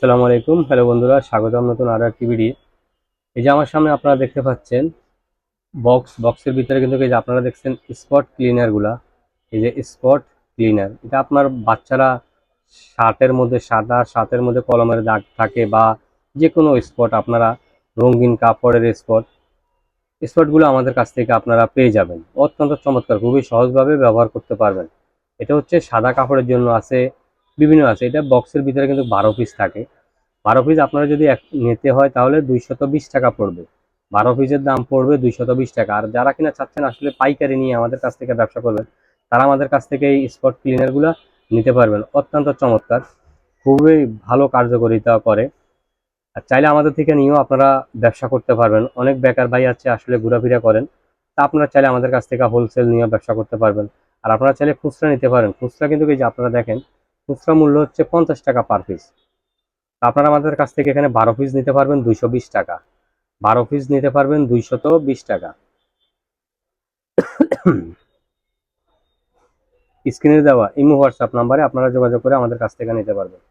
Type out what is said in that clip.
আসসালামু আলাইকুম। হ্যালো বন্ধুরা, স্বাগতম নতুন আরো একটি ভিডিও। এই যে আমার সামনে আপনারা দেখতে পাচ্ছেন বক্সের ভিতরে কিন্তু এই যে আপনারা দেখছেন স্পট ক্লিনার গুলা। এই যে স্পট ক্লিনার, এটা আপনার বাচ্চারা শার্টের মধ্যে শার্টের মধ্যে কলমের দাগ থাকে বা যে কোনো স্পট, আপনারা রঙিন কাপড়ের স্পটগুলো আমাদের কাছ থেকে আপনারা পেয়ে যাবেন। অত্যন্ত চমৎকার, খুবই সহজভাবে ব্যবহার করতে পারবেন। এটা হচ্ছে সাদা কাপড়ের জন্য আছে, বিভিন্ন আছে। এটা বক্সের ভিতরে কিন্তু 12 পিস থাকে। 12 পিস আপনারা যদি নিতে হয় তাহলে 220 টাকা পড়বে। 12 পিসের দাম পড়বে 220 টাকা। আর যারা কিনা চাচ্ছেন আসলে পাইকারি নিয়ে আমাদের কাছ থেকে ব্যবসা করবেন, তারা আমাদের কাছ থেকে এই স্পট ক্লিনারগুলো নিতে পারবেন। অত্যন্ত চমৎকার, খুবই ভালো কার্যকারিতা করে। আর চাইলে আমাদের থেকে নিয়েও আপনারা ব্যবসা করতে পারবেন। অনেক বেকার ভাই আছে আসলে ঘোরাফেরা করেন, তা আপনারা চাইলে আমাদের কাছ থেকে হোলসেল নিয়ে ব্যবসা করতে পারবেন। আর আপনারা চাইলে খুচরা নিতে পারেন। খুচরা কিন্তু এই যে আপনারা দেখেন, খুচরা মূল্য হচ্ছে 50 টাকা পার পিস। আপনারা আমাদের কাছ থেকে এখানে 12 পিস নিতে পারবেন 220 টাকা। 12 পিস নিতে পারবেন 220 টাকা। স্ক্রিনে দেওয়া ইমো হোয়াটসঅ্যাপ নাম্বারে আপনারা যোগাযোগ করে আমাদের কাছ থেকে নিতে পারবেন।